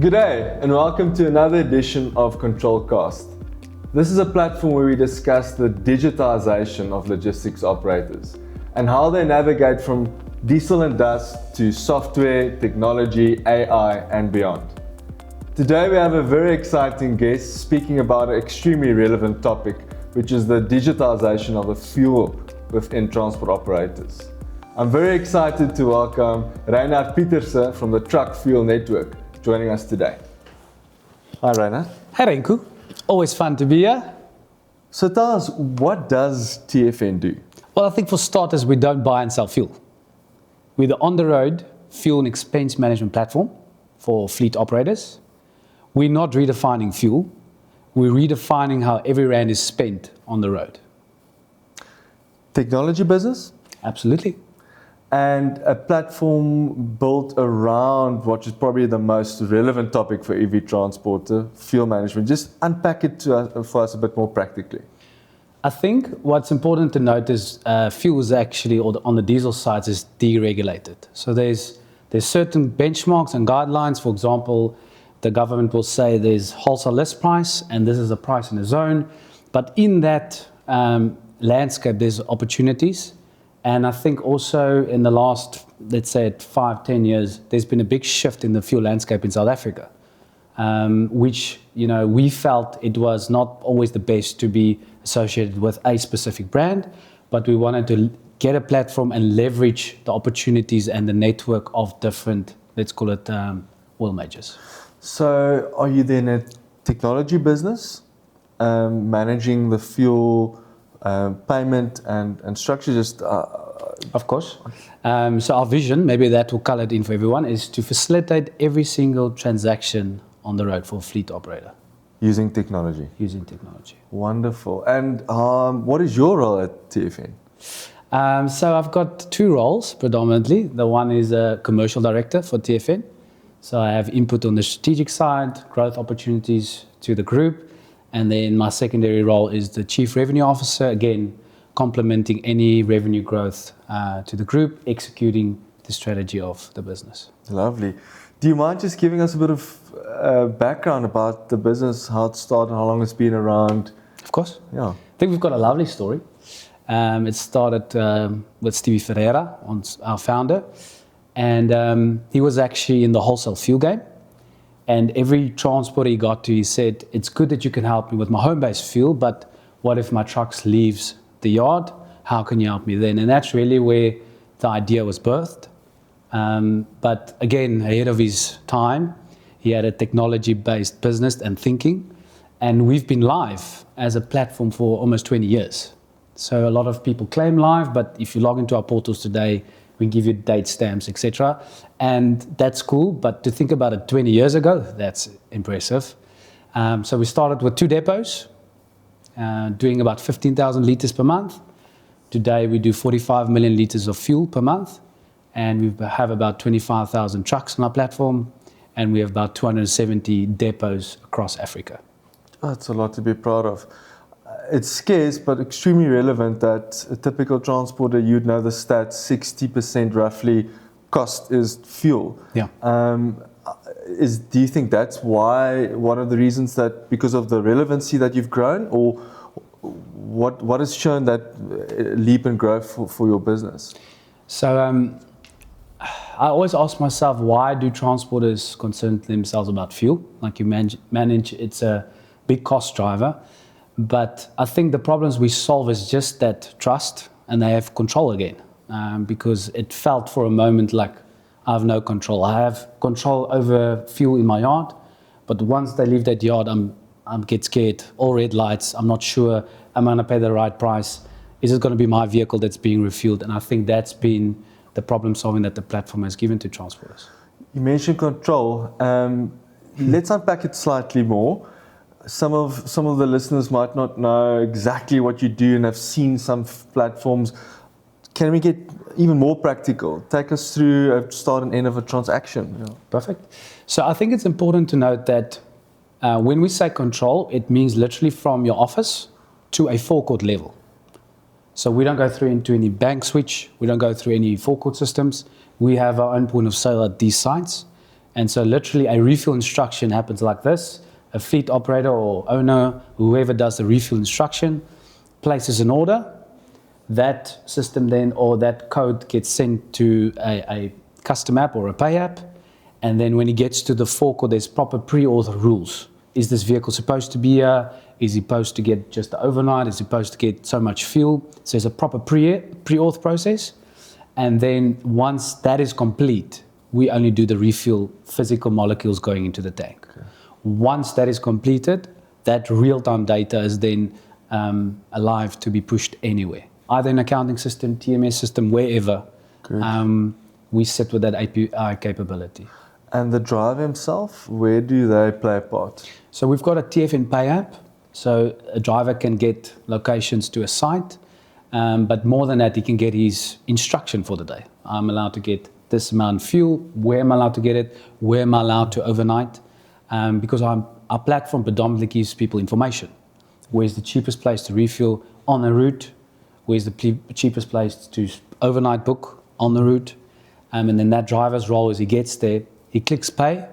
G'day and welcome to another edition of CtrlCast. This is a platform where we discuss the digitization of logistics operators and how they navigate from diesel and dust to software, technology, AI and beyond. Today we have a very exciting guest speaking about an extremely relevant topic, which is the digitization of the fuel within transport operators. I'm very excited to welcome Reinhard Pieterse from the Truck Fuel Network joining us today. Hi Reinhard. Hi Renku, always fun to be here. So tell us, what does TFN do? Well, I think for starters, we don't buy and sell fuel. We're the on-the-road fuel and expense management platform for fleet operators. We're not redefining fuel, we're redefining how every rand is spent on the road. Technology business? Absolutely. And a platform built around what is probably the most relevant topic for EV transporter, fuel management. Just unpack it for us a bit more practically. I think what's important to note is fuel is actually, or on the diesel side, is deregulated. So there's certain benchmarks and guidelines. For example, the government will say there's wholesale list price, and this is a price in a zone. But in that landscape, there's opportunities. And I think also in the last, let's say 5-10 years, there's been a big shift in the fuel landscape in South Africa, which we felt it was not always the best to be associated with a specific brand, but we wanted to get a platform and leverage the opportunities and the network of different, let's call it oil majors. So are you then a technology business, managing the fuel payment and structure? Of course. So our vision, maybe that will color it in for everyone, is to facilitate every single transaction on the road for a fleet operator. Using technology? Using technology. Wonderful. And what is your role at TFN? So I've got two roles predominantly. The one is a commercial director for TFN. So I have input on the strategic side, growth opportunities to the group. And then my secondary role is the Chief Revenue Officer, again, complementing any revenue growth to the group, executing the strategy of the business. Lovely. Do you mind just giving us a bit of background about the business, how it started, how long it's been around? Of course. Yeah. I think we've got a lovely story. It started with Stevie Ferreira, our founder, and he was actually in the wholesale fuel game. And every transporter he got to, he said, it's good that you can help me with my home-based fuel, but what if my trucks leaves the yard? How can you help me then? And that's really where the idea was birthed. But again, ahead of his time, he had a technology-based business and thinking. And we've been live as a platform for almost 20 years. So a lot of people claim live, but if you log into our portals today, we give you date stamps, etc. And that's cool, but to think about it 20 years ago, that's impressive. So we started with 2 depots, doing about 15,000 litres per month. Today we do 45 million litres of fuel per month, and we have about 25,000 trucks on our platform, and we have about 270 depots across Africa. That's a lot to be proud of. It's scarce, but extremely relevant that a typical transporter, you'd know the stats, 60% roughly cost is fuel. Yeah. Do you think that's why, one of the reasons that, because of the relevancy that you've grown, or what has shown that leap in growth for your business? So I always ask myself, why do transporters concern themselves about fuel? Like you manage, it's a big cost driver. But I think the problems we solve is just that trust, and they have control again. Because it felt for a moment like I have no control. I have control over fuel in my yard, but once they leave that yard, I get scared. All red lights, I'm not sure, am I going to pay the right price? Is it going to be my vehicle that's being refueled? And I think that's been the problem solving that the platform has given to transporters. You mentioned control. Let's unpack it slightly more. Some of the listeners might not know exactly what you do and have seen some platforms. Can we get even more practical? Take us through a start and end of a transaction. Yeah. Perfect. So I think it's important to note that when we say control, it means literally from your office to a forecourt level. So we don't go through into any bank switch. We don't go through any forecourt systems. We have our own point of sale at these sites. And so literally a refuel instruction happens like this. A fleet operator or owner, whoever does the refuel instruction, places an order. That system then, or that code gets sent to a custom app or a pay app. And then when he gets to the forecourt, there's proper pre-auth rules. Is this vehicle supposed to be here? Is he supposed to get just the overnight? Is he supposed to get so much fuel? So there's a proper pre-auth process. And then once that is complete, we only do the refuel physical molecules going into the tank. Okay. Once that is completed, that real-time data is then alive to be pushed anywhere. Either in accounting system, TMS system, wherever. We sit with that API capability. And the driver himself, where do they play a part? So we've got a TFN Pay app. So a driver can get locations to a site, but more than that, he can get his instruction for the day. I'm allowed to get this amount of fuel, where am I allowed to get it, where am I allowed to overnight, because our platform predominantly gives people information. Where's the cheapest place to refuel on a route, where's the cheapest place to overnight book on the route, and then that driver's role is he gets there, he clicks pay,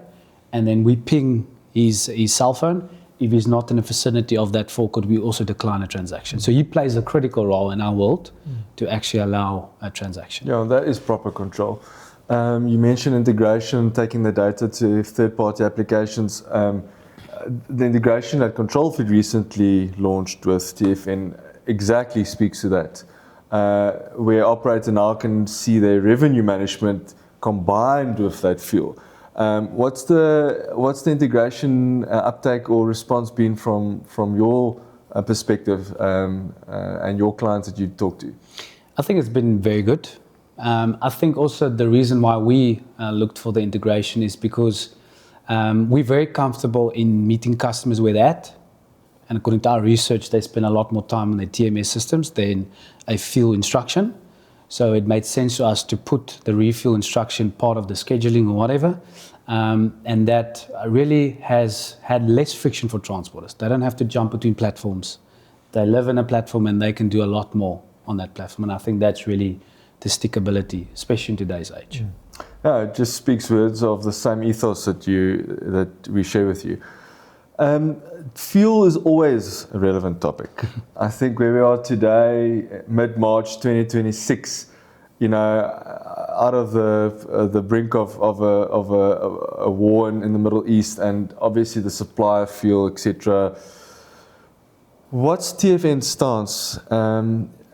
and then we ping his cell phone. If he's not in the vicinity of that forecourt, we also decline a transaction. So he plays a critical role in our world to actually allow a transaction. Yeah, that is proper control. You mentioned integration, taking the data to third-party applications. The integration that Control Fleet recently launched with TFN exactly speaks to that, where operator now can see their revenue management combined with that fuel. What's the integration uptake or response been from your perspective and your clients that you talk to? I think it's been very good. I think also the reason why we looked for the integration is because we're very comfortable in meeting customers where they're at. And according to our research, they spend a lot more time on their TMS systems than a fuel instruction. So it made sense to us to put the refuel instruction part of the scheduling or whatever. And that really has had less friction for transporters. They don't have to jump between platforms. They live in a platform and they can do a lot more on that platform. And I think that's really the stickability, especially in today's age. Yeah, it just speaks words of the same ethos that we share with you. Fuel is always a relevant topic. I think where we are today, mid-March 2026, out of the brink of a war in the Middle East, and obviously the supply of fuel, etc. What's TFN's stance?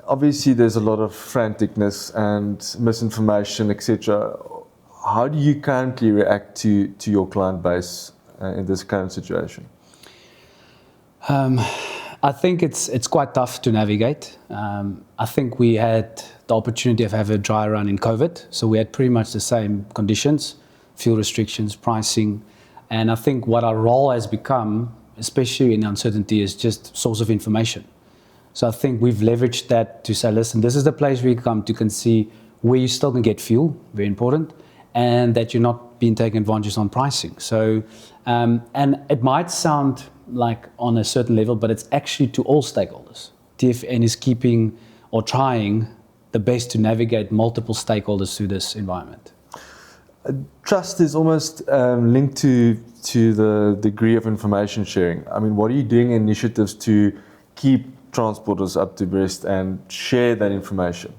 Obviously, there's a lot of franticness and misinformation, etc. How do you currently react to your client base in this current situation? I think it's quite tough to navigate. I think we had the opportunity of having a dry run in COVID, so we had pretty much the same conditions, fuel restrictions, pricing, and I think what our role has become, especially in uncertainty, is just source of information. So I think we've leveraged that to say, listen, this is the place where you come to can see where you still can get fuel, very important, and that you're not being taken advantage on pricing. So, and it might sound like on a certain level, but it's actually to all stakeholders. TFN is keeping or trying the best to navigate multiple stakeholders through this environment. Trust is almost linked to the degree of information sharing. I mean, what are you doing initiatives to keep transporters up to breast and share that information?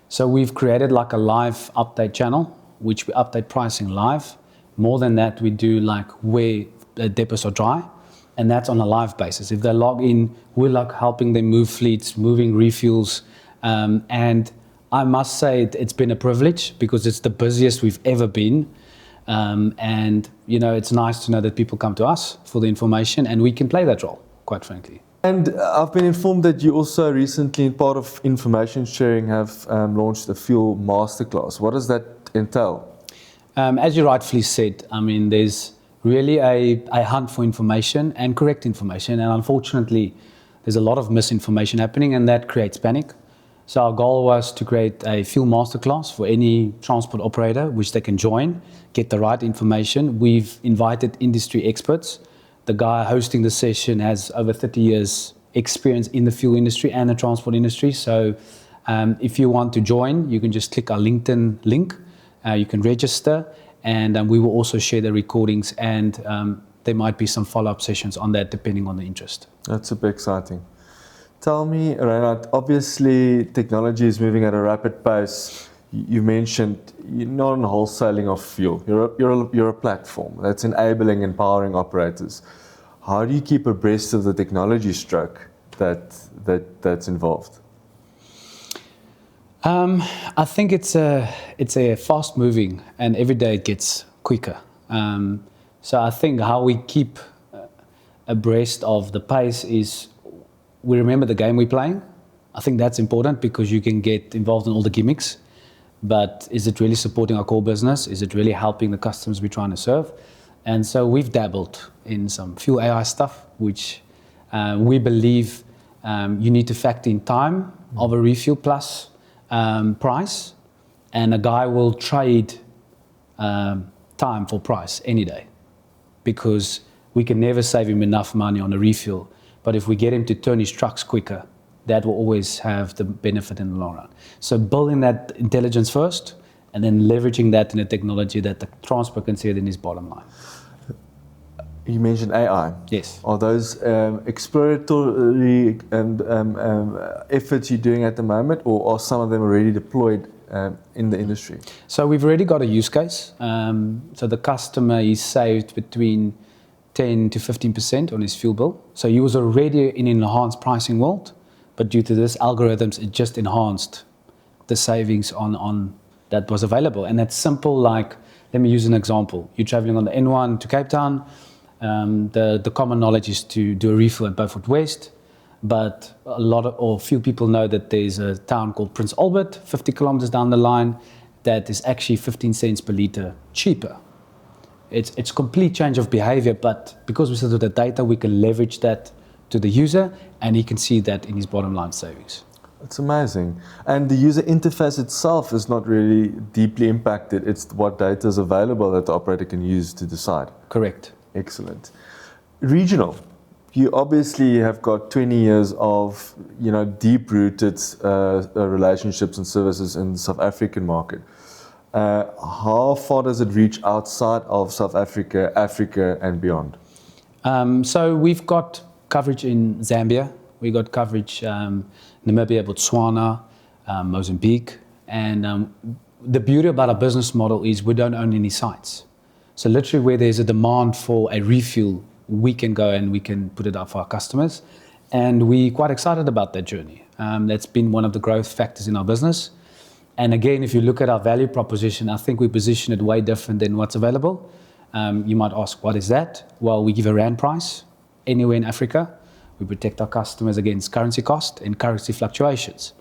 So we've created like a live update channel, which we update pricing live. More than that, we do like where depots are dry, and that's on a live basis. If they log in, we're like helping them move fleets, moving refuels, and I must say it's been a privilege because it's the busiest we've ever been. And it's nice to know that people come to us for the information and we can play that role, quite frankly. And I've been informed that you also recently, part of information sharing, have launched a fuel masterclass. What does that entail? As you rightfully said, I mean, there's really a hunt for information and correct information. And unfortunately, there's a lot of misinformation happening and that creates panic. So our goal was to create a fuel masterclass for any transport operator, which they can join, get the right information. We've invited industry experts. The guy hosting the session has over 30 years experience in the fuel industry and the transport industry. So if you want to join, you can just click our LinkedIn link. You can register and we will also share the recordings, and there might be some follow-up sessions on that depending on the interest. That's super exciting. Tell me, Reinhard, obviously technology is moving at a rapid pace. You mentioned you're not on wholesaling of fuel. You're a platform that's enabling, empowering operators. How do you keep abreast of the technology stroke that's involved? I think it's a fast moving, and every day it gets quicker. So I think how we keep abreast of the pace is we remember the game we're playing. I think that's important because you can get involved in all the gimmicks, but is it really supporting our core business? Is it really helping the customers we're trying to serve? And so we've dabbled in some fuel AI stuff, which we believe you need to factor in time of a refuel plus price, and a guy will trade time for price any day, because we can never save him enough money on a refuel. But if we get him to turn his trucks quicker, that will always have the benefit in the long run. So building that intelligence first, and then leveraging that in a technology that the transport can see it in his bottom line. You mentioned AI. Yes. Are those exploratory efforts you're doing at the moment, or are some of them already deployed in the industry? So we've already got a use case. So the customer is saved between 10 to 15% on his fuel bill. So he was already in an enhanced pricing world, but due to this algorithms, it just enhanced the savings on that was available. And that's simple, like, let me use an example. You're traveling on the N1 to Cape Town. The common knowledge is to do a refill at Beaufort West, but few people know that there's a town called Prince Albert, 50 kilometers down the line, that is actually 15 cents per litre cheaper. It's complete change of behavior, but because we still do the data, we can leverage that to the user, and he can see that in his bottom line savings. It's amazing. And the user interface itself is not really deeply impacted. It's what data is available that the operator can use to decide. Correct. Excellent. Regional. You obviously have got 20 years of deep-rooted relationships and services in the South African market. How far does it reach outside of South Africa, Africa, and beyond? So we've got coverage in Zambia. We got coverage Namibia, Botswana, Mozambique, and the beauty about our business model is we don't own any sites. So literally where there's a demand for a refuel, we can go and we can put it up for our customers. And we're quite excited about that journey. That's been one of the growth factors in our business. And again, if you look at our value proposition, I think we position it way different than what's available. You might ask, what is that? Well, we give a rand price anywhere in Africa. We protect our customers against currency cost and currency fluctuations.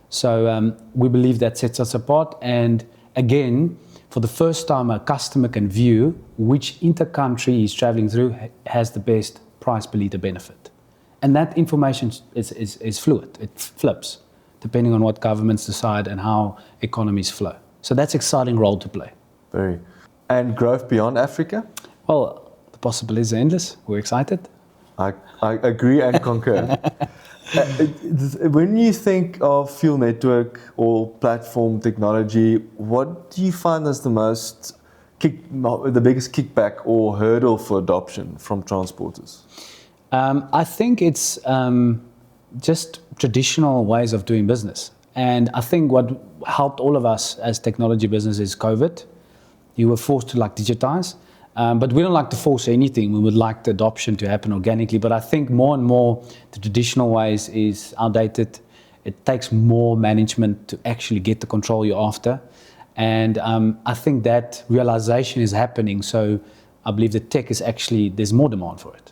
So we believe that sets us apart. And again, for the first time, a customer can view which inter-country he's traveling through has the best price per litre benefit. And that information is fluid. It flips depending on what governments decide and how economies flow. So that's an exciting role to play. Very. And growth beyond Africa? Well, the possibilities are endless. We're excited. I agree and concur. When you think of fuel network or platform technology, what do you find as the biggest kickback or hurdle for adoption from transporters? I think it's just traditional ways of doing business. And I think what helped all of us as technology business is COVID. You were forced to digitize. But we don't like to force anything. We would like the adoption to happen organically. But I think more and more the traditional ways is outdated. It takes more management to actually get the control you're after. And I think that realization is happening. So I believe the tech is actually, there's more demand for it.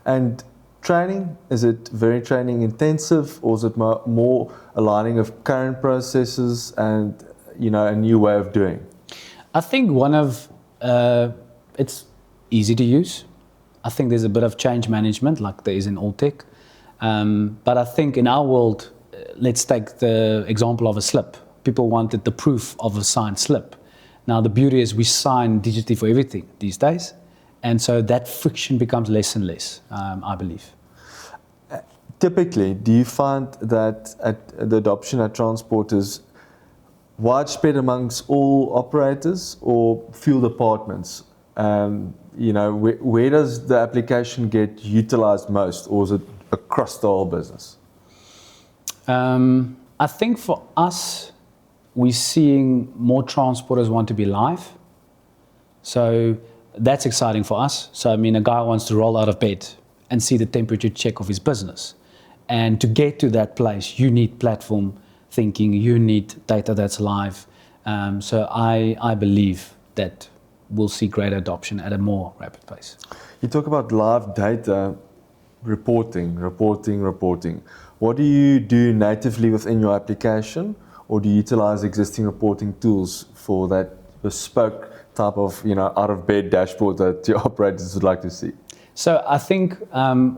And training, is it very training intensive, or is it more aligning of current processes and a new way of doing? I think it's easy to use. I think there's a bit of change management like there is in all tech. But I think in our world, let's take the example of a slip. People wanted the proof of a signed slip. Now the beauty is we sign digitally for everything these days. And so that friction becomes less and less, I believe. Typically, do you find that the adoption at transporters widespread amongst all operators or fuel departments? Where does the application get utilized most, or is it across the whole business? I think for us, we're seeing more transporters want to be live. So that's exciting for us. So, I mean, a guy wants to roll out of bed and see the temperature check of his business. And to get to that place, you need platform thinking, you need data that's live. So I believe that we'll see greater adoption at a more rapid pace. You talk about live data, reporting. What do you do natively within your application, or do you utilize existing reporting tools for that bespoke type of, out of bed dashboard that your operators would like to see? So I think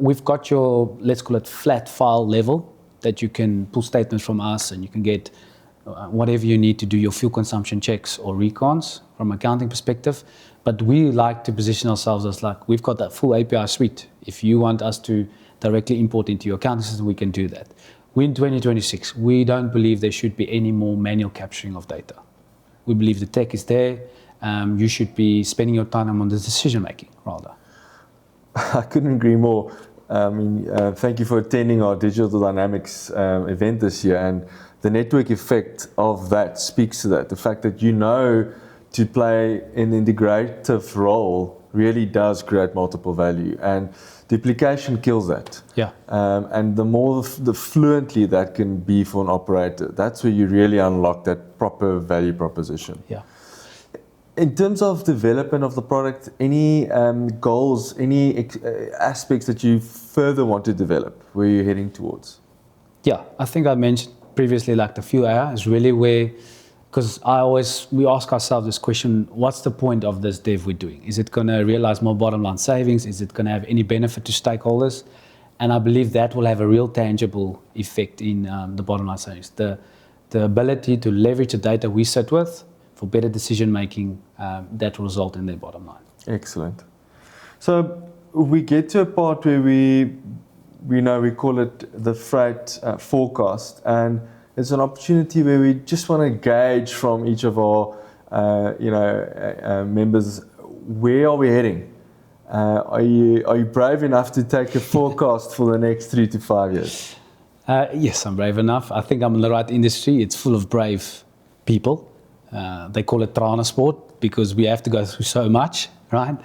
we've got your, let's call it flat file level, that you can pull statements from us and you can get whatever you need to do your fuel consumption checks or recons from an accounting perspective. But we like to position ourselves as like, we've got that full API suite. If you want us to directly import into your accounting system, we can do that. We're in 2026. We don't believe there should be any more manual capturing of data. We believe the tech is there. You should be spending your time on the decision making rather. I couldn't agree more. Thank you for attending our Digital Dynamics event this year, and the network effect of that speaks to that. The fact that to play an integrative role really does create multiple value, and duplication kills that. Yeah. And the fluently that can be for an operator, that's where you really unlock that proper value proposition. Yeah. In terms of development of the product, any goals, any aspects that you further want to develop, where you're heading towards? Yeah, I think I mentioned previously, like the fuel AI is really where, because we ask ourselves this question, what's the point of this dev we're doing? Is it going to realize more bottom line savings? Is it going to have any benefit to stakeholders? And I believe that will have a real tangible effect in the bottom line savings. The ability to leverage the data we sit with for better decision making, that will result in their bottom line. Excellent. So we get to a part where we call it the freight forecast, and it's an opportunity where we just want to gauge from each of our members, where are we heading? Are you brave enough to take a forecast for the next 3 to 5 years? Yes, I'm brave enough. I think I'm in the right industry. It's full of brave people. They call it transport because we have to go through so much, right?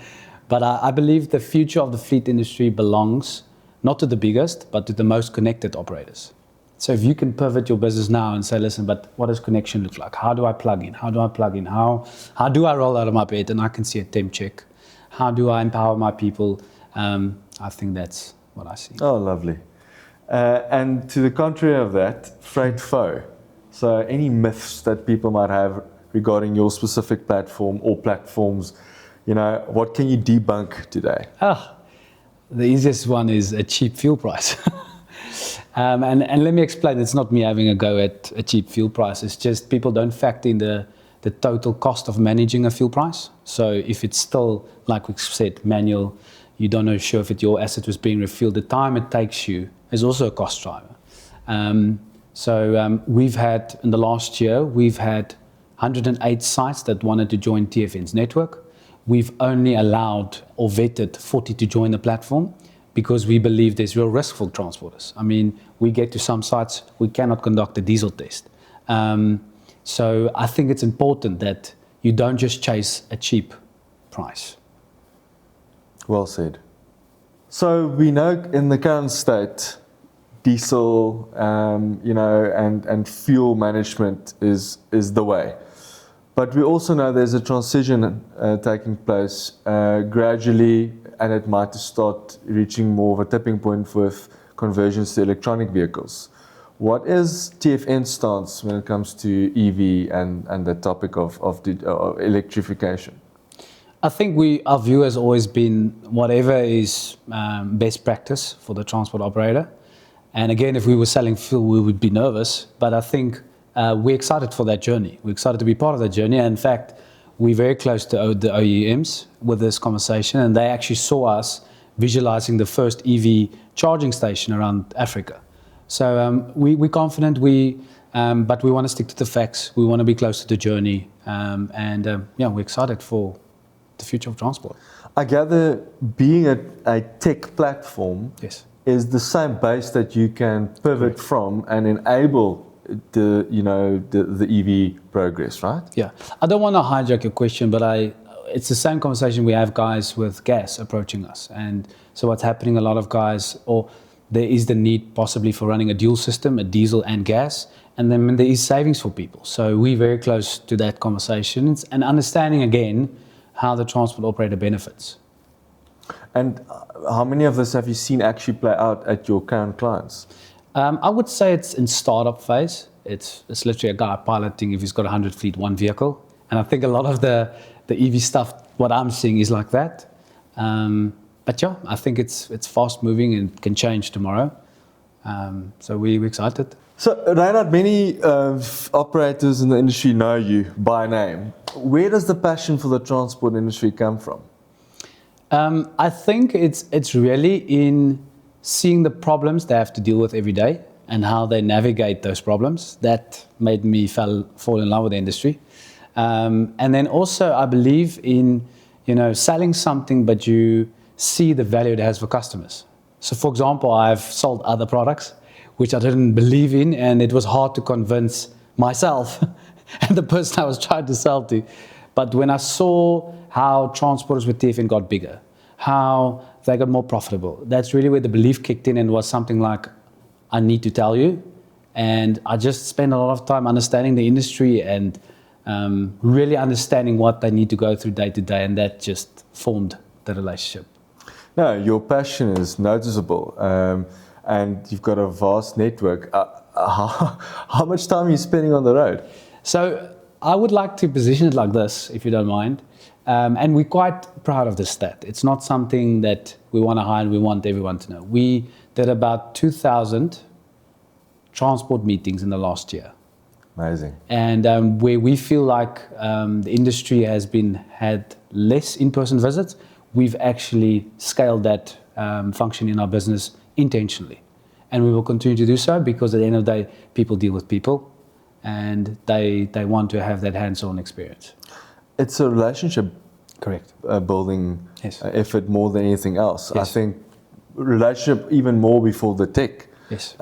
But I believe the future of the fleet industry belongs not to the biggest, but to the most connected operators. So if you can pivot your business now and say, listen, but what does connection look like? How do I plug in? How do I roll out of my bed and I can see a temp check? How do I empower my people? I think that's what I see. Oh, lovely. And to the contrary of that, freight foe. So any myths that people might have regarding your specific platform or platforms, what can you debunk today? The easiest one is a cheap fuel price. And let me explain, it's not me having a go at a cheap fuel price. It's just people don't factor in the total cost of managing a fuel price. So if it's still, like we said, manual, you don't know sure if your asset was being refueled, the time it takes you is also a cost driver. We've had, in the last year, we've had 108 sites that wanted to join TFN's network. We've only allowed or vetted 40 to join the platform because we believe there's real risk for transporters. I mean, we get to some sites, we cannot conduct a diesel test. So I think it's important that you don't just chase a cheap price. Well said. So we know in the current state, diesel, and fuel management is the way. But we also know there's a transition taking place gradually, and it might start reaching more of a tipping point with conversions to electronic vehicles. What is TFN's stance when it comes to EV and the topic of electrification? I think our view has always been whatever is best practice for the transport operator. And again, if we were selling fuel, we would be nervous. But I think we're excited for that journey. We're excited to be part of that journey. And in fact, we're very close to the OEMs with this conversation. And they actually saw us visualizing the first EV charging station around Africa. So we're confident. But we want to stick to the facts. We want to be close to the journey. We're excited for the future of transport. I gather being a tech platform Yes. is the same base that you can pivot from and enable the EV progress, right? Yeah. I don't want to hijack your question, but it's the same conversation we have guys with gas approaching us. And so what's happening, a lot of guys, or there is the need possibly for running a dual system, a diesel and gas, and then there is savings for people. So we're very close to that conversation and understanding again how the transport operator benefits. And how many of this have you seen actually play out at your current clients? I would say it's in startup phase. It's literally a guy piloting if he's got 100 fleet, one vehicle. And I think a lot of the EV stuff, what I'm seeing is like that. But yeah, I think it's fast moving and can change tomorrow. So we're excited. So Reinhard, many operators in the industry know you by name. Where does the passion for the transport industry come from? I think it's really in seeing the problems they have to deal with every day and how they navigate those problems. That made me fall in love with the industry. And then also I believe in selling something, but you see the value it has for customers. So for example, I've sold other products which I didn't believe in, and it was hard to convince myself and the person I was trying to sell to. But when I saw how transporters with TFN got bigger, how they got more profitable, that's really where the belief kicked in and was something like, I need to tell you. And I just spent a lot of time understanding the industry and really understanding what they need to go through day to day, and that just formed the relationship. No, your passion is noticeable, and you've got a vast network. How much time are you spending on the road? So I would like to position it like this, if you don't mind. And we're quite proud of this stat. It's not something that we want to hide, we want everyone to know. We did about 2,000 transport meetings in the last year. Amazing. And where we feel like the industry has had less in-person visits, we've actually scaled that function in our business intentionally. And we will continue to do so because at the end of the day, people deal with people and they want to have that hands-on experience. It's a relationship Correct. Building Yes. effort more than anything else. Yes. I think relationship even more before the tech. Yes.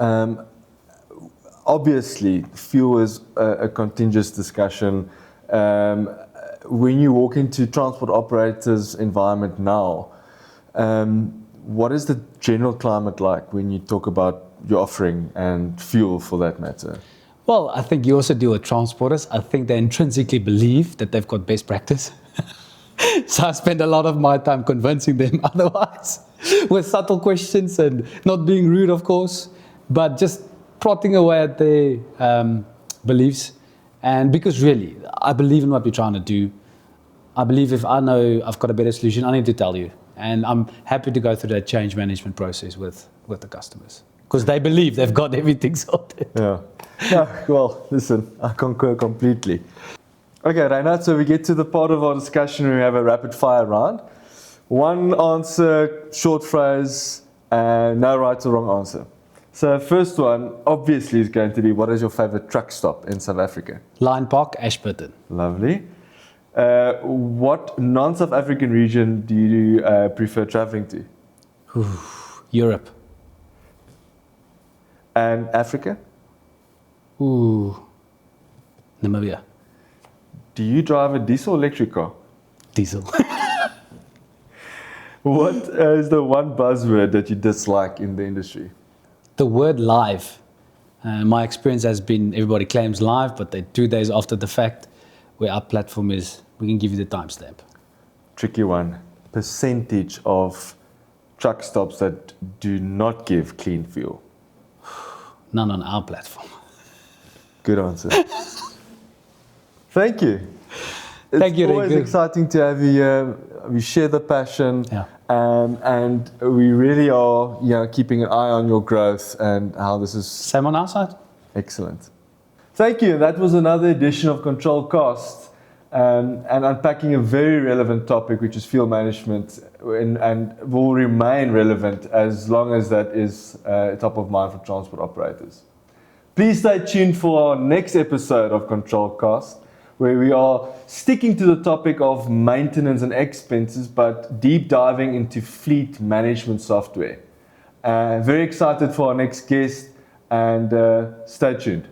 Obviously, fuel is a contentious discussion. When you walk into transport operators' environment now, what is the general climate like when you talk about your offering and fuel for that matter? Well, I think you also deal with transporters. I think they intrinsically believe that they've got best practice. So I spend a lot of my time convincing them otherwise with subtle questions and not being rude, of course, but just prodding away at their beliefs. And because really, I believe in what we're trying to do. I believe if I know I've got a better solution, I need to tell you. And I'm happy to go through that change management process with the customers because they believe they've got everything sorted. Yeah. Well, listen, I concur completely. Okay, Reinhard, so we get to the part of our discussion where we have a rapid fire round. One answer, short phrase, and no right or wrong answer. So first one, obviously, is going to be, what is your favorite truck stop in South Africa? Line Park, Ashburton. Lovely. What non-South African region do you prefer traveling to? Europe. And Africa? Namibia. Do you drive a diesel or electric car? Diesel. What is the one buzzword that you dislike in the industry? The word live. My experience has been everybody claims live, but they're 2 days after the fact. Where our platform is, we can give you the timestamp. Tricky one. Percentage of truck stops that do not give clean fuel. None on our platform. Good answer. Thank you. Thank you, It's always Riku. exciting to have you here. We share the passion, Yeah. and we really are, keeping an eye on your growth and how this is Same on our side. excellent. Thank you. That was another edition of CtrlCast, and unpacking a very relevant topic, which is fuel management, and will remain relevant as long as that is top of mind for transport operators. Please stay tuned for our next episode of CtrlCast, where we are sticking to the topic of maintenance and expenses, but deep diving into fleet management software. Very excited for our next guest, and stay tuned.